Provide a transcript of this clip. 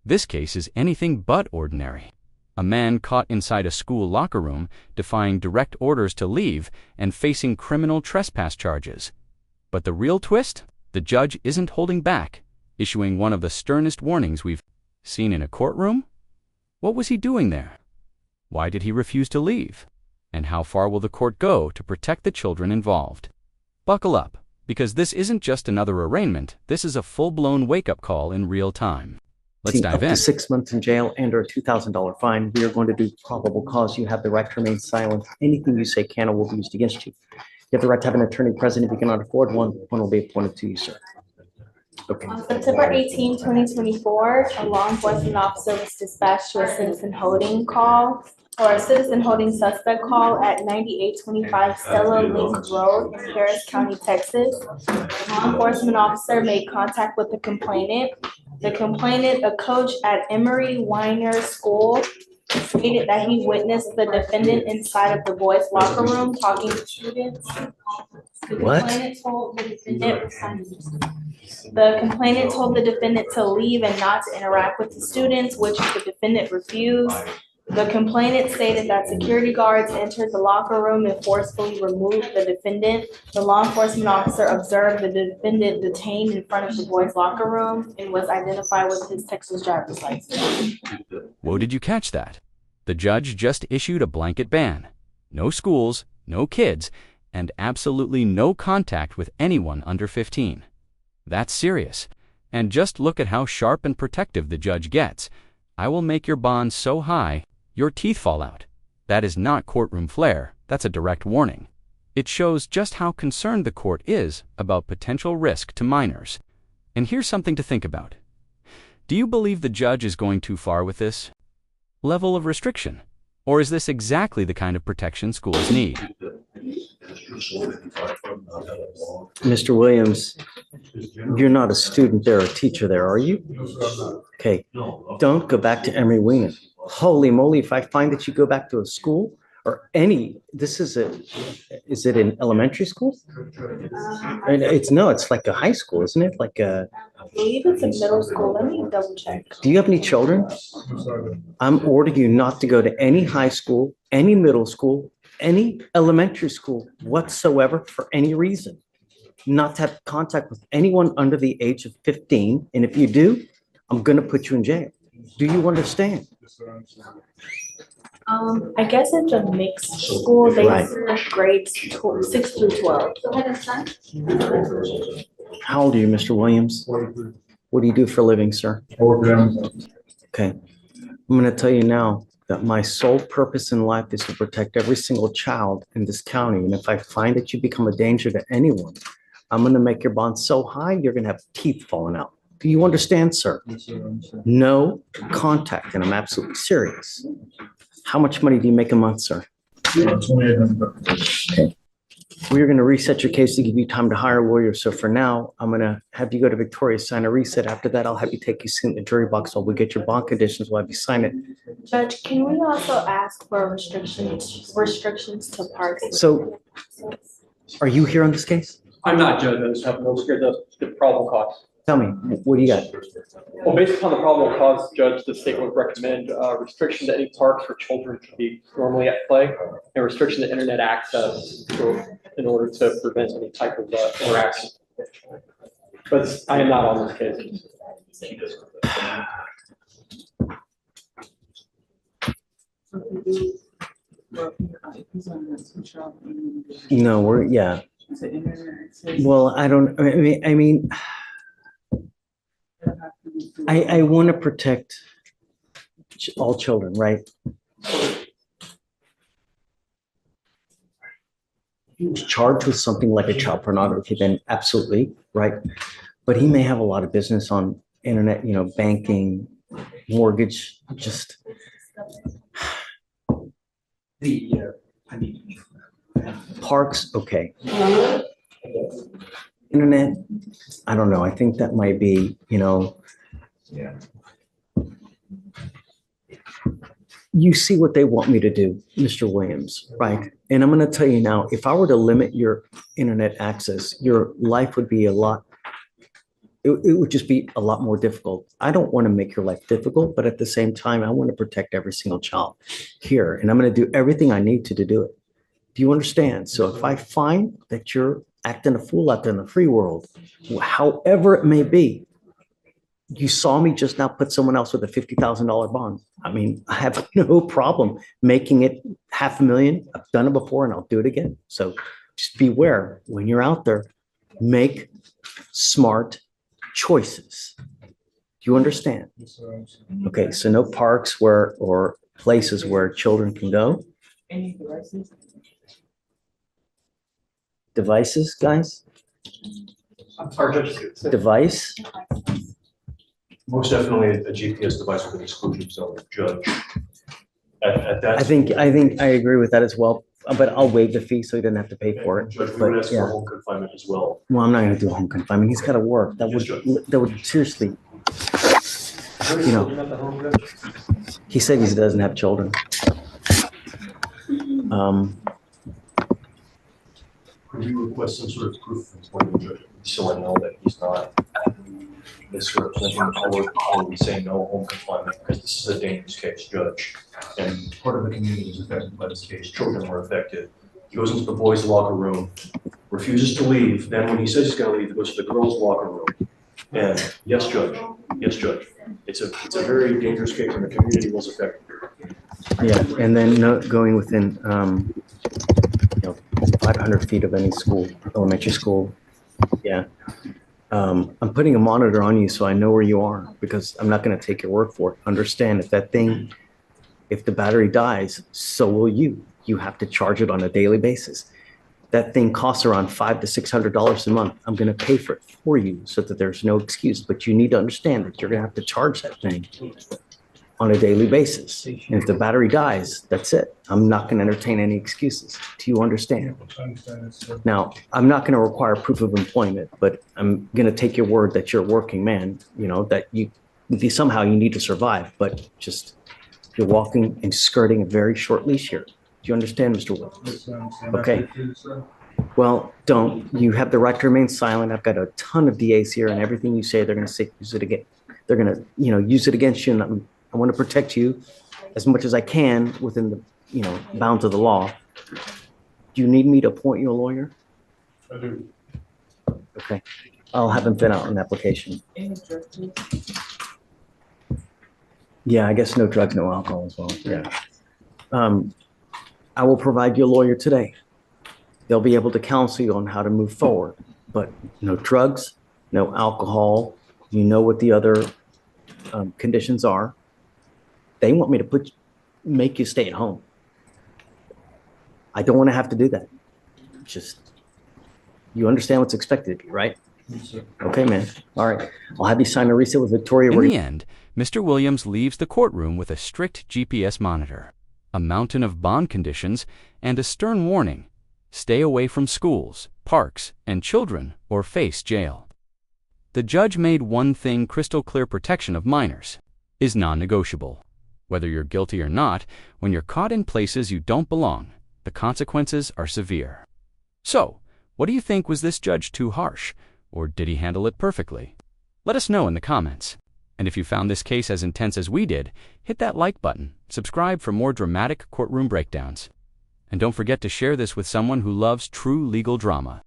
This case is anything but ordinary. A man caught inside a school locker room, defying direct orders to leave and facing criminal trespass charges. But the real twist? The judge isn't holding back, issuing one of the sternest warnings we've seen in a courtroom. What was he doing there? Why did he refuse to leave? And how far will the court go to protect the children involved? Buckle up, because this isn't just another arraignment, this is a full-blown wake-up call in real time. Let's dive up in. to 6 months in jail and or a $2,000 fine. We are going to do probable cause. You have the right to remain silent. Anything you say can or will be used against you. You have the right to have an attorney present. If you cannot afford one, one will be appointed to you, sir. Okay. On September 18, 2024, a law enforcement officer was dispatched to a citizen holding call or a citizen holding suspect call at 9825 Stella Link Road in Harris County, Texas. The law enforcement officer made contact with the complainant. The complainant, a coach at Emory Weiner School, stated that he witnessed the defendant inside of the boys' locker room talking to students. What? The complainant told the defendant to leave and not to interact with the students, which the defendant refused. The complainant stated that security guards entered the locker room and forcefully removed the defendant. The law enforcement officer observed the defendant detained in front of the boys' locker room and was identified with his Texas driver's license. Whoa, did you catch that? The judge just issued a blanket ban. No schools, no kids, and absolutely no contact with anyone under 15. That's serious. And just look at how sharp and protective the judge gets. I will make your bond so high, your teeth fall out. That is not courtroom flair, that's a direct warning. It shows just how concerned the court is about potential risk to minors. And here's something to think about. Do you believe the judge is going too far with this level of restriction? Or is this exactly the kind of protection schools need? Mr. Williams, you're not a student there or a teacher there, are you? Okay, don't go back to Emory Weiner. Holy moly, if I find that you go back to a school or is it an elementary school? And it's like a high school, isn't it? Like a, I believe it's a middle school. Let me double check. do you have any children? I'm ordering you not to go to any high school, any middle school, any elementary school whatsoever for any reason. Not to have contact with anyone under the age of 15. And if you do, I'm going to put you in jail. Do you understand? I guess it's a mixed school. They Right. serve grades 6 through 12. How old are you, Mr. Williams? What do you do for a living, sir? Okay. I'm going to tell you now that my sole purpose in life is to protect every single child in this county. And if I find that you become a danger to anyone, I'm going to make your bond so high, you're going to have teeth falling out. Do you understand, sir? No contact, and I'm absolutely serious. How much money do you make a month, sir? Okay. We're going to reset your case to give you time to hire a lawyer. So for now, I'm going to have you go to Victoria, sign a reset. After that, I'll have you take your seat in the jury box while we get your bond conditions. We'll have you sign it. Judge, can we also ask for restrictions to parks? So are you here on this case? I'm not, Judge. I just have to go the probable cause. Tell me, what do you got? Well, based upon the probable cause, Judge, the state would recommend restriction to any parks where children could be normally at play and restriction to internet access in order to prevent any type of interaction. But I am not on this case. No, yeah. Well, I mean, I want to protect all children, right? He was charged with something like a child pornography, then absolutely, right? But he may have a lot of business on internet, banking, mortgage, just. Parks, okay. Internet, I don't know. I think that might be, Yeah. You see what they want me to do, Mr. Williams, right? And I'm going to tell you now, if I were to limit your internet access, your life would be a lot it would just be a lot more difficult. I don't want to make your life difficult, but at the same time, I want to protect every single child here, and I'm going to do everything I need to do it. Do you understand? So if I find that you're acting a fool out there in the free world, however it may be, you saw me just now put someone else with a $50,000 bond. I mean, I have no problem making it 500,000. I've done it before and I'll do it again. So just beware when you're out there, make smart choices. Do you understand? Okay, so no parks where or places where children can go. Any devices? Devices, guys? I'm sorry, Judge. Device? Most definitely a GPS device with an exclusion zone, Judge. At that. I think I agree with that as well, but I'll waive the fee so he doesn't have to pay for it. Judge, we But would ask yeah. for home confinement as well. Well, I'm not gonna do home confinement. He's gotta work. That Yes, Judge. would seriously, you know, You're not the home judge? he said he doesn't have children. Could we request some sort of proof of employment, Judge, so I know that he's not misrepresenting the public, or we say no home confinement, because this is a dangerous case, Judge. And part of the community is affected by this case. Children were affected. He goes into the boys' locker room, refuses to leave. Then when he says he's gonna leave, he goes to the girls' locker room. And yes, Judge, it's a very dangerous case, and the community was affected. Yeah, and then going within, 500 feet of any school, elementary school. Yeah. I'm putting a monitor on you so I know where you are, because I'm not going to take your word for it. Understand, if the battery dies, so will you. You have to charge it on a daily basis. That thing costs around $500 to $600 a month. I'm going to pay for it for you so that there's no excuse, but you need to understand that you're going to have to charge that thing on a daily basis. And if the battery dies, that's it. I'm not going to entertain any excuses. Do you understand? Now, I'm not going to require proof of employment, but I'm going to take your word that you're a working man, that somehow you need to survive, but just you're walking and skirting a very short leash here. Do you understand, Mr. Williams? Okay. Well, you have the right to remain silent. I've got a ton of DAs here, and everything you say, they're going to use it again. They're going to, use it against you, and I want to protect you as much as I can within the, bounds of the law. Do you need me to appoint you a lawyer? I do. Okay. I'll have him fill out an application. Any drug use? Yeah, I guess no drugs, no alcohol as well. Yeah. I will provide you a lawyer today. They'll be able to counsel you on how to move forward, but no drugs, no alcohol. You know what the other conditions are. They want me to make you stay at home. I don't want to have to do that. Just, you understand what's expected of you, right? Yes, sir. Okay, man. All right. I'll have you sign a receipt with Victoria. In the end, Mr. Williams leaves the courtroom with a strict GPS monitor, a mountain of bond conditions, and a stern warning: stay away from schools, parks, and children, or face jail. The judge made one thing crystal clear: protection of minors is non-negotiable. Whether you're guilty or not, when you're caught in places you don't belong, the consequences are severe. So, what do you think? Was this judge too harsh, or did he handle it perfectly? Let us know in the comments. And if you found this case as intense as we did, hit that like button, subscribe for more dramatic courtroom breakdowns. And don't forget to share this with someone who loves true legal drama.